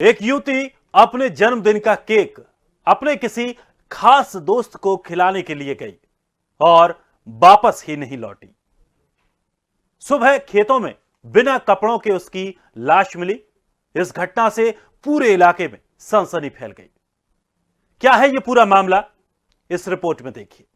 एक युवती अपने जन्मदिन का केक अपने किसी खास दोस्त को खिलाने के लिए गई और वापस ही नहीं लौटी। सुबह खेतों में बिना कपड़ों के उसकी लाश मिली। इस घटना से पूरे इलाके में सनसनी फैल गई। क्या है यह पूरा मामला, इस रिपोर्ट में देखिए।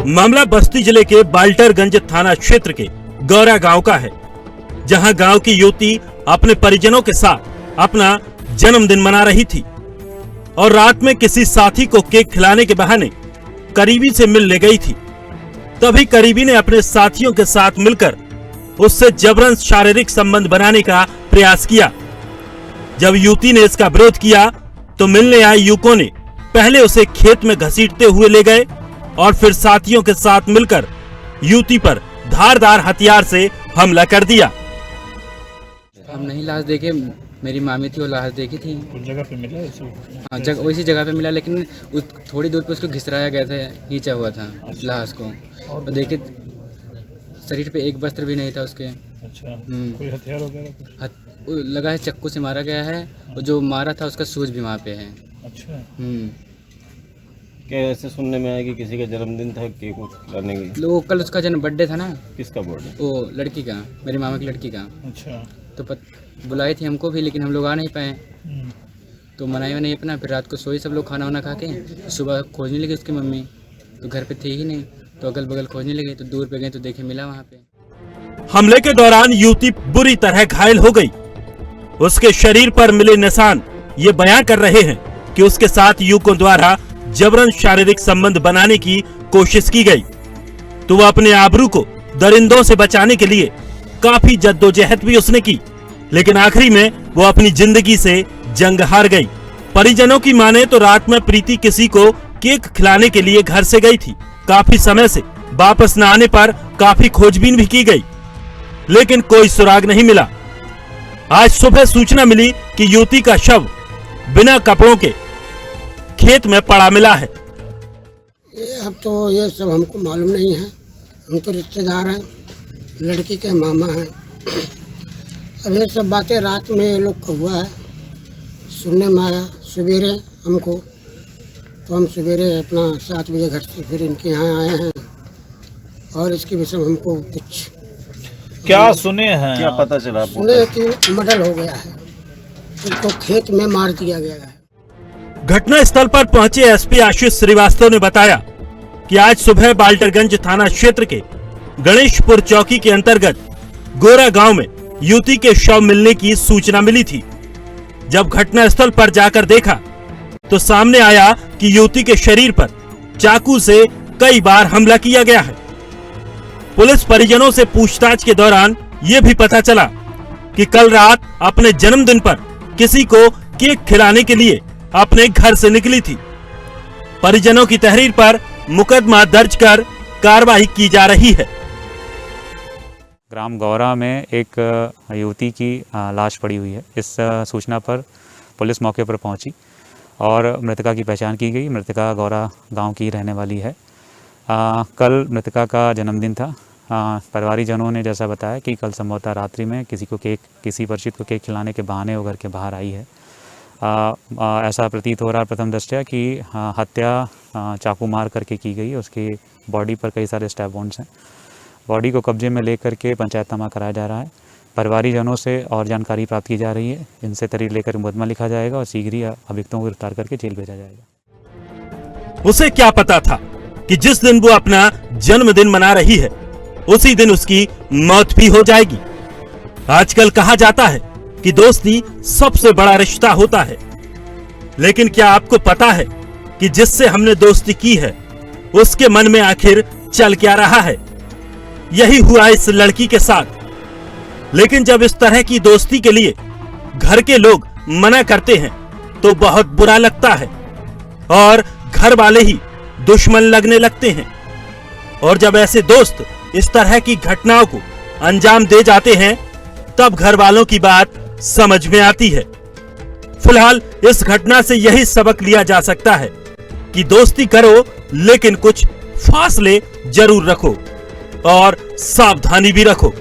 मामला बस्ती जिले के बाल्टरगंज थाना क्षेत्र के गौरा गांव का है, जहां गांव की युवती अपने परिजनों के साथ अपना जन्मदिन मना रही थी और रात में किसी साथी को केक खिलाने के बहाने करीबी से मिलने गई थी। तभी करीबी ने अपने साथियों के साथ मिलकर उससे जबरन शारीरिक संबंध बनाने का प्रयास किया। जब युवती ने इसका विरोध किया तो मिलने आए युवकों ने पहले उसे खेत में घसीटते हुए ले गए और फिर साथियों के साथ मिलकर युवती पर धारदार हथियार से हमला कर दिया। हम नहीं लाश देखे, मेरी मामी थी वो लाश देखी थी। उस जगह पे मिला? हाँ, वैसी जगह पे मिला, लेकिन थोड़ी दूर पे उसको घिसराया गया था, खींचा हुआ था लाश को। और देखे शरीर पे एक वस्त्र भी नहीं था उसके। अच्छा, कोई हथियार वगैरह लगा है, चक्कू से मारा गया है और जो मारा था उसका सूज भी वहाँ पे है। अच्छा, क्या ऐसे सुनने में आया कि किसी का जन्मदिन था, केक खिलाने की? वो कल उसका बर्थडे था ना। किसका बर्थडे? वो लड़की का, मेरी मामा की लड़की का। अच्छा, तो बुलाई थी हमको भी, लेकिन हम लोग आ नहीं पाए। तो मनाया नहीं अपना। फिर रात को सोई सब लोग खाना वाना खा के। सुबह खोजने लगी उसकी मम्मी, तो घर पे थी ही नहीं, तो अगल बगल खोजने लगे, तो दूर पे गए तो देखे मिला वहाँ पे। हमले के दौरान युवती बुरी तरह घायल हो गई। उसके शरीर पर मिले निशान ये बयां कर रहे हैं कि उसके साथ युवकों द्वारा जबरन शारीरिक संबंध बनाने की कोशिश की गई। तो वह अपने आबरू को दरिंदों से बचाने के लिए काफी जद्दोजहद भी उसने की, लेकिन आखिरी में वो अपनी जिंदगी से जंग हार गई। परिजनों की माने तो रात में प्रीति किसी को केक खिलाने के लिए घर से गई थी। काफी समय से वापस न आने पर काफी खोजबीन भी की गई, लेकिन कोई सुराग नहीं मिला। आज सुबह सूचना मिली कि युवती का शव बिना कपड़ों के खेत में पड़ा मिला है। अब तो ये सब हमको मालूम नहीं है। हम तो रिश्तेदार हैं, लड़की के मामा हैं। अब ये सब बातें रात में ये लोग का हुआ है, सुनने में आया सवेरे हमको। तो हम सवेरे अपना 7 बजे घर से फिर इनके यहाँ आए हैं और इसके विषय में हमको कुछ क्या सुने हैं? क्या पता चला? सुने कि मर्डर हो गया है, उनको खेत में मार दिया गया है। घटना स्थल पर पहुंचे एसपी आशीष श्रीवास्तव ने बताया कि आज सुबह बाल्टरगंज थाना क्षेत्र के गणेशपुर चौकी के अंतर्गत गोरा गांव में युवती के शव मिलने की सूचना मिली थी। जब घटना स्थल पर जाकर देखा तो सामने आया कि युवती के शरीर पर चाकू से कई बार हमला किया गया है। पुलिस परिजनों से पूछताछ के दौरान ये भी पता चला कि कल रात अपने जन्मदिन पर किसी को केक खिलाने के लिए अपने घर से निकली थी। परिजनों की तहरीर पर मुकदमा दर्ज कर कार्रवाई की जा रही है। ग्राम गौरा में एक युवती की लाश पड़ी हुई है। इस सूचना पर पुलिस मौके पर पहुंची और मृतका की पहचान की गई। मृतका गौरा गांव की रहने वाली है। कल मृतका का जन्मदिन था। परिवारीजनों ने जैसा बताया कि कल संभवतः रात्रि में किसी परिचित को केक खिलाने के बहाने वो घर के बाहर आई है। ऐसा प्रतीत हो रहा है प्रथम दृष्टया कि हत्या चाकू मार करके की गई। उसकी बॉडी पर कई सारे स्टैब वुंड्स हैं। बॉडी को कब्जे में लेकर के पंचायतनामा कराया जा रहा है। परिवारीजनों से और जानकारी प्राप्त की जा रही है। इनसे तहरीर लेकर मुकदमा लिखा जाएगा और शीघ्र ही अभियुक्तों को गिरफ्तार करके जेल भेजा जाएगा। उसे क्या पता था कि जिस दिन वो अपना जन्मदिन मना रही है उसी दिन उसकी मौत भी हो जाएगी। आजकल कहा जाता है कि दोस्ती सबसे बड़ा रिश्ता होता है, लेकिन क्या आपको पता है कि जिससे हमने दोस्ती की है उसके मन में आखिर चल क्या रहा है? यही हुआ इस लड़की के साथ। लेकिन जब इस तरह की दोस्ती के लिए घर के लोग मना करते हैं तो बहुत बुरा लगता है और घर वाले ही दुश्मन लगने लगते हैं। और जब ऐसे दोस्त इस तरह की घटनाओं को अंजाम दे जाते हैं तब घर वालों की बात समझ में आती है। फिलहाल इस घटना से यही सबक लिया जा सकता है कि दोस्ती करो लेकिन कुछ फासले जरूर रखो और सावधानी भी रखो।